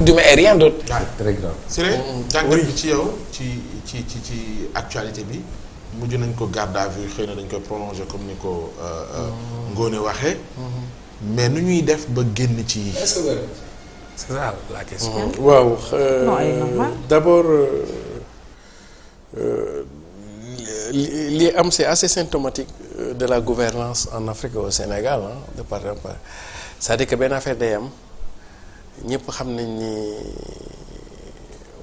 d'humain et rien d'autre. C'est très grave. c'est vrai jàngat bi ci yow ci actualité bi mujj nañ ko garde à vue xëy na dañ koy prolonger comme ni ko Ngoné waxee. mais nu ñuy def ba génn ci. est-ce que c'est ça la question. waaw d'abord li am c'est assez symptomatique de la gouvernance en Afrique et au Sénégal de part en part c'est-à-dire que benn affaire day am ñëpp xam nañ ni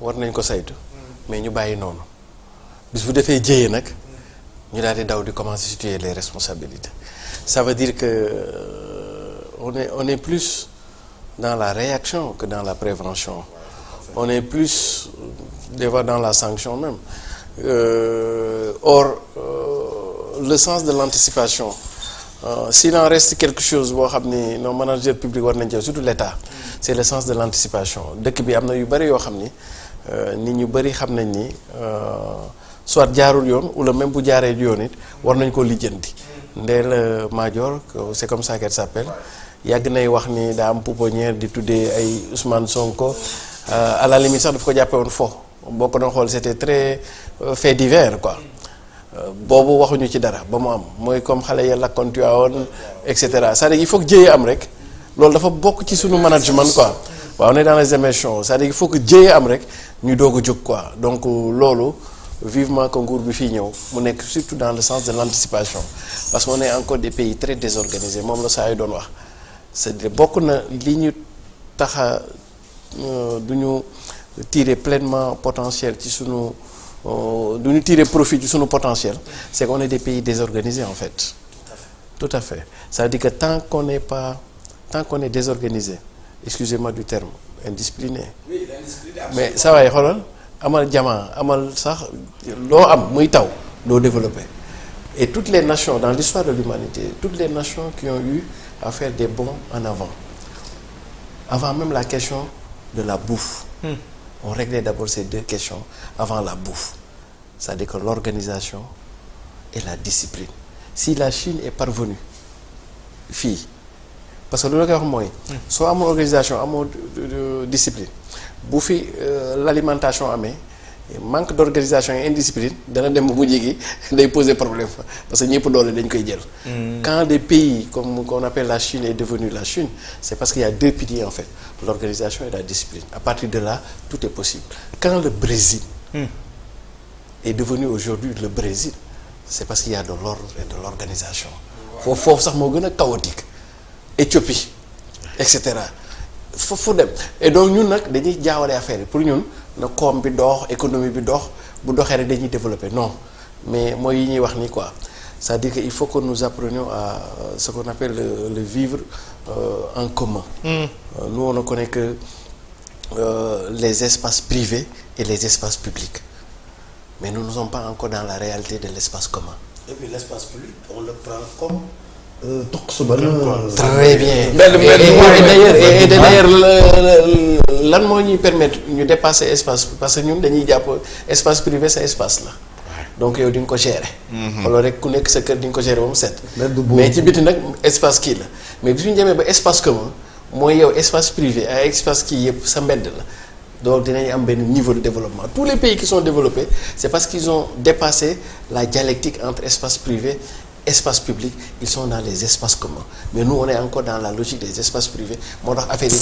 war nañ ko saytu mais ñu bàyyi noonu bis bu defee jëyee nag ñu daal di daw di commencer situer les responsabilités ça veut dire que on est plus dans la réaction que dans la prévention on est plus des fois dans la sanction même or le sens de l'anticipation s'il en reste quelque chose boo xam ni nos managers publics war nañ jël surtout l'État c'est le sens de l'anticipation dëkk bi am na yu bari yoo xam ni nit ñu bari xam nañ ni soit jaarul yoon wala même bu jaaree yoon it war nañ ko lijjanti Ndella Madior c'est comme ça qu'elle s'appelle yàgg nay wax ni daa am pouponnière di tuddee ay Ousmane Sonko à la limite sax daf ko jàppe woon fo boo ko doon xool c'était très fait divers quoi boobu waxuñu ci dara ba mu am mooy comme xale ya lakkoon Tivaouane et cetera c'est-à-dire il faut que jëye am rek loolu dafa bokk ci suñu management quoi waaw on est dans les émissions c'est-à-dire il faut que jëye am rek ñu doog a jóg quoi donc loolu vivement que nguur bi fii ñëw mu nekk surtout dans le sens de l'anticipation parce qu'on est encore des pays très désorganisés moom la saa yu doon wax c'est-à-dire bokk na li ñu taxa du ñu tirer pleinement potentiel ci sunu du ñu tirer profit ci sunu potentiel c'est qu'on est des pays désorganisés en fait tout à fait c'est-à-dire que tant qu'on est désorganisé excusez-moi du terme indiscipliné mais ça waay xoolal amal jamaa amal sax loo am muy taw doo développer et toutes les nations dans l'histoire de l'humanité toutes les nations qui ont eu à faire des bonds en avant même la question de la bouffe on réglait d'abord ces deux questions avant la bouffe c'est-à-dire que l'organisation et la discipline si la Chine est parvenue fii parce que loolu la koy wax mooy soo amoo organisation amoo discipline bu fi l'alimentation amee manque d'organisation et indiscipline dana dem bu jigi day poser problème parce que ñëpp doole dañ koy jël quand des pays comme qu'on appelle la Chine est devenue la Chine c'est parce qu'il y a deux piliers en fait l'organisation et la discipline à partir de là tout est possible quand le Brésil est devenu aujourd'hui le Brésil c'est parce qu'il y a de l'ordre et de l'organisation foofu sax moo gën a chaotique Éthiopie et cetera fu dem et donc ñun nag dañuy jaawale affaire yi pour ñun na koom bi dox économie bi dox bu doxee rek dañuy développer non mais mooy yi ñuy wax ni quoi c'est-à-dire que il faut que nous apprenions à ce qu'on appelle le vivre en commun nous on ne connaît que les espaces privés et les espaces publics mais nous ne sommes pas encore dans la réalité de l'espace commun et puis l'espace public on le prend comme très bien et d'ailleurs lan moo ñuy permettre ñu dépasser espace parce que ñun dañuy jàpp espace privé sa espace la donc yow di nga ko gérer xooloo rek ku nekk sa kër di nga ko gérer ba mu set mais ci biti nag espace kii la mais bi ñu demee ba espace commun mooy yow espace privé ak espace kii yëpp sa mbedd la donc dinañ am benn niveau de développement tous les pays qui sont développés c'est parce qu'ils ont dépassé la dialectique entre espace privé espace public ils sont dans les espaces communs mais nous on est encore dans la logique des espaces privés moo tax affaire yi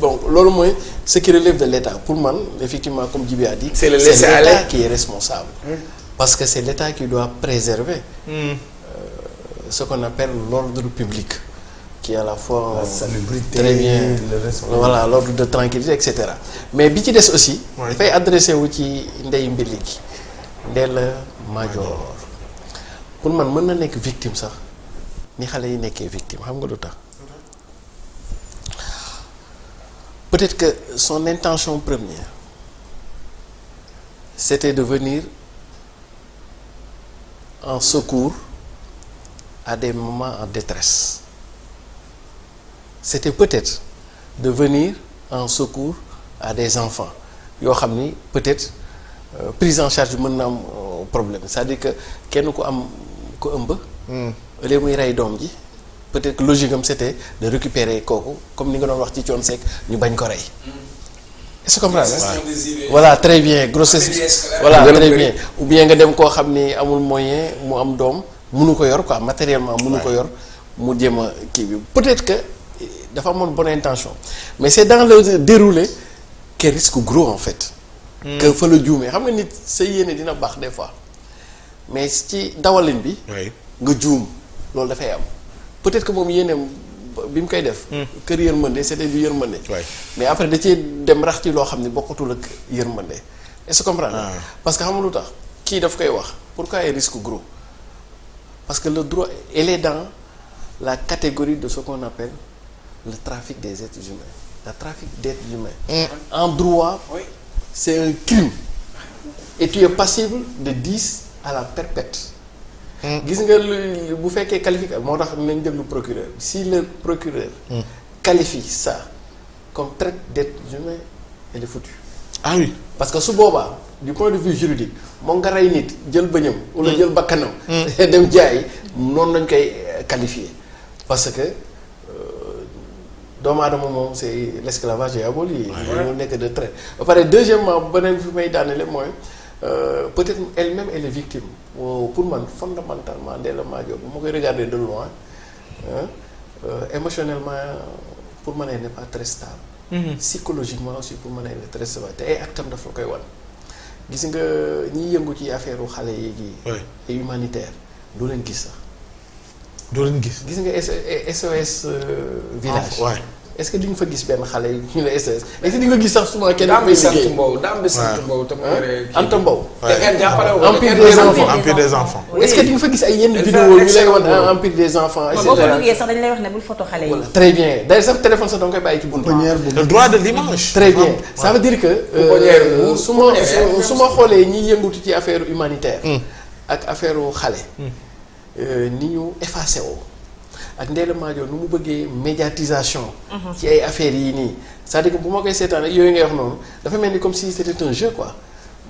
bon loolu mooy ce qui relève de l'État pour man effectivement comme Djibi a dit c'est l'État qui est responsable parce que c'est l'État qui doit préserver ce qu'on appelle l'ordre public qui est à la fois la salubrité, très bien voilà l'ordre de tranquillité et cetera mais bi ci des aussi dafay adressé wu ci ndey mbili gi Ndella Madior pour man mën na nekk victime sax ni xale yi nekkee victime xam nga lu tax peut-être que son intention première c'était de venir en secours à des mamans en détresse c'était peut-être de venir en secours à des enfants yoo xam ni peut-être prise en charge mën na am problème c'est-à-dire que kenn ku am ku ëmb léegi muy rey doom ji peut-être que logique am c'était de récupérer kooku comme ni nga doon wax ci Thione Seck ñu bañ ko rey est-ce que comprendre Grossesse non désirée. voilà très bien grossesse Matériel scolaire. voilà Gën a très bëri. bien ou bien nga dem koo xam ni amul moyen mu am doom mënu ko yor quoi matériellement mënu ko yor mu jéem a kii bi peut-être que dafa amoon bonne intention mais c'est dans le déroulé qu'elle risque gros en fait que fa la juumee xam nga nit sa yéene dina baax des fois mais ci dawalin bi oui nga juum loolu dafay am peut-être que moom yéeneem bi mu koy def kër yërmande c'était du yërmande Ouais. mais après da cee dem rax ci loo xam ne bokkatul ak yërmande est-ce que comprendre Ah. parce que xam nga lu tax kii daf koy wax pourquoi il risque gros parce que le droit elle est dans la catégorie de ce qu'on appelle le trafic des êtres humains le trafic d'êtres humains en droit Oui. c'est un crime et tu es passible de 10 à la perpète gis nga lu bu fekkee qualifié moo tax nañ déglu procureur si le procureur qualifie ça comme traite d'êtres humains elle est foutue ah oui parce que su boobaa du point de vue juridique moom nga rey nit jël bëñam wala jël bakkanam dem jaay noonu lañ koy qualifier parce que doomu aadama moom c'est l'esclavage est aboli mu nekk de traite ba pare deuxièmement beneen fi may daanele mooy peut-être elle-même elle est victime pour man fondamentalement Ndella Madior bu ma koy regarder de loin émotionnellement pour man elle n'est pas très stable psychologiquement aussi pour man elle est très stable te ay actam daf la koy wan gis nga ñiy yëngu ci affaire u xale yi oui et humanitaire doo leen gis sax doo leen gis gis nga SOS village ouais est-ce que di nga fa gis benn xale yi ñu la SOS est-ce que di nga gis sax souvent kenn daam koy bi sant liggéey Mbow daam bi sant Mbow te mu yore kii. Anta Mbow te ngeen jàppale wu ko. Empire ngeen des jël enfants. ko. Empire des enfants est-ce que di nga fa gis ay yenn Elle vidéo fait un ñu lay excellent wan boulot. Empire des enfants et boo ko cetera duggee sax dañ lay wax ne bul photo xale yi. voilà très bien d'ailleurs sax téléphone sax da nga koy bàyyi ci buntu le droit de l'image très bien ça veut dire que Pouponnière bu- su ma su ma xoolee ñiy yëngutu ci affaire humanitaire ak affaire xale ni ñu effacé woo ak Ndella Madior nu mu bëggee médiatisation ci ay affaires yii nii c'est-à-dire que bu ma koy seetaan ak yooyu ngay wax noonu dafa mel ni comme si c'était un jeu quoi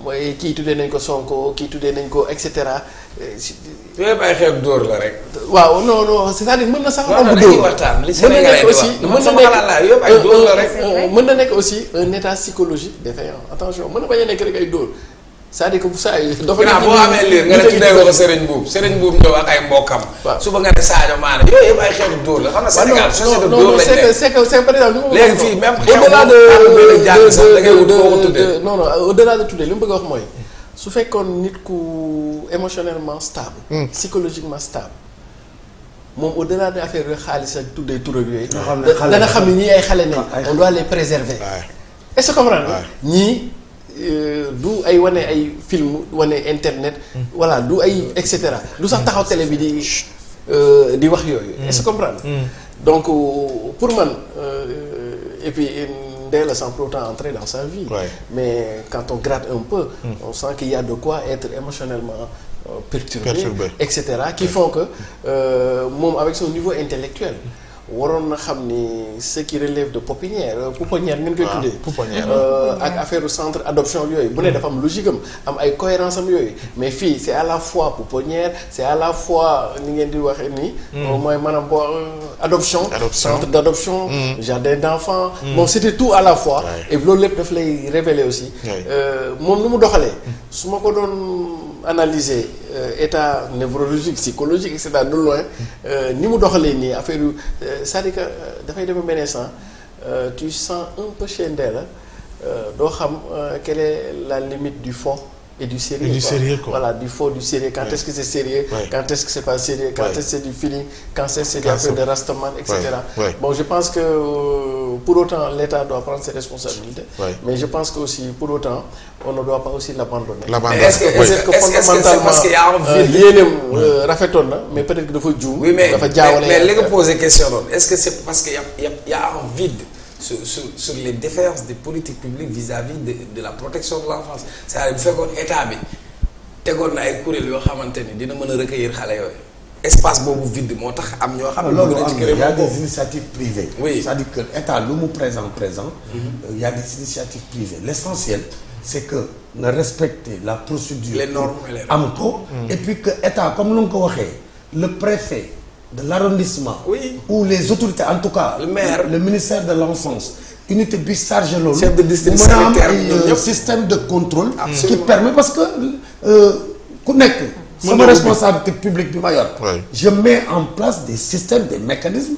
mooy kii tuddee nañ ko Sonko kii tuddee nañ ko et cetera yooyu yëpp ay xeetu dóor la rek. waaw non non c'est-à-dire mën na sax non am non bu dañuy dóor waxtaan li mën na Sénégalais nekk di wax aussi man mën na sama xalaat la yëpp ay dóor la rek. mën na nekk aussi un état psychologique défaillant attention mën na bañ a nekk rek ay dóor c'est-à-dire que bu saa yi dafa ginnaaw boo amee liir nga ne tuddee ko Serigne Boub Serigne Boub ñëw ak ay mbokkam. waaw suba nga ne Sadio Mané yooyu yëpp ay xeetu dóor la xam nga Sénégal société de dóor lañ nekk. c'est par exemple léegi fii même au-delà xew jàng sax da ngay wut koo ko tuddee. de non non au-delà de tuddee li mu bëgg a wax mooy su fekkoon nit ku émotionnellement stable psychologiquement stable moom au-delà de affaire yooyu xaalis ak tuddee tur ak yooyu xam ne xale dana xam ne ñii ay xale nañ ay on doit les préserver Ouais. est-ce que comprendre Ouais. ñii du ay wane ay film wane internet voilà du ay et cetera du sax taxaw télé bi di wax yooyu est-ce que comprendre donc pour man et puis Ndella sans pour autant entrer dans sa vie Ouais. mais quand on gratte un peu on sent qu'il y a de quoi être émotionnellement perturbé et cetera qui font que moom avec son niveau intellectuel waroon na xam ni ce qui relève de pouponnière ngeen koy tuddee pouponnière. ak affaire centre adoption yooyu bu ne dafa am logique am ay cohérence am yooyu mais fii c'est à la fois pouponnière c'est à la fois ni ngeen di waxee nii mooy maanaam boo adoption centre d'adoption jardin d'enfants bon c'était tout à la fois et loolu lépp daf lay révéler aussi moom nu mu doxalee su ma ko doon analyser état névrologique psychologique et cetera de loin ni mu doxalee nii affaire yu c'est-à-dire que dafay dem benn instant tu sens un peu chez Ndella doo xam quelle est la limite du faux et du sérieux. Et du sérieux quoi. Voilà, du faux, du sérieux. Quand est-ce que c'est sérieux, quand est-ce que c'est pas sérieux, quand est-ce que c'est du feeling, quand est-ce que c'est des affaires de rastaman, etc. Bon, je pense que pour autant l'État doit prendre ses responsabilités, mais je pense que aussi pour autant on ne doit pas aussi l'abandonner. Est-ce que c'est parce qu'il y a un vide yéenem rafetoon na mais peut-être que dafa juum. Oui, mais dafa jaawale li nga posé question noonu est-ce que c'est parce que y a un vide sur les défaillances des politiques publiques vis-à-vis de la protection de l'enfance c'est-à-dire bu fekkoon état bi tegoon na ay kuréel yoo xamante ni dina mën a recueillir xale yooyu espace boobu vide moo tax am ñoo xam ne loolu bëgg na ci am kër y a des initiatives privées. Oui. C'est-à-dire que état lu mu présent il y a des initiatives privées l'essentiel c'est que nga respecter la procédure. Les normes et les am ko. et puis que état comme nu nga ko waxee le préfet de l'arrondissement. Oui. ou les autorités en tout cas. Le maire. le ministère de l'enfance unité bi chargé loolu. chef de district mu mën a am sanitaire ñoom ay ñëpp. système de contrôle. Absolument. qui permet parce que ku nekk. sama responsabilité publique bi ma yor. Ouais. je mets en place des systèmes des mécanismes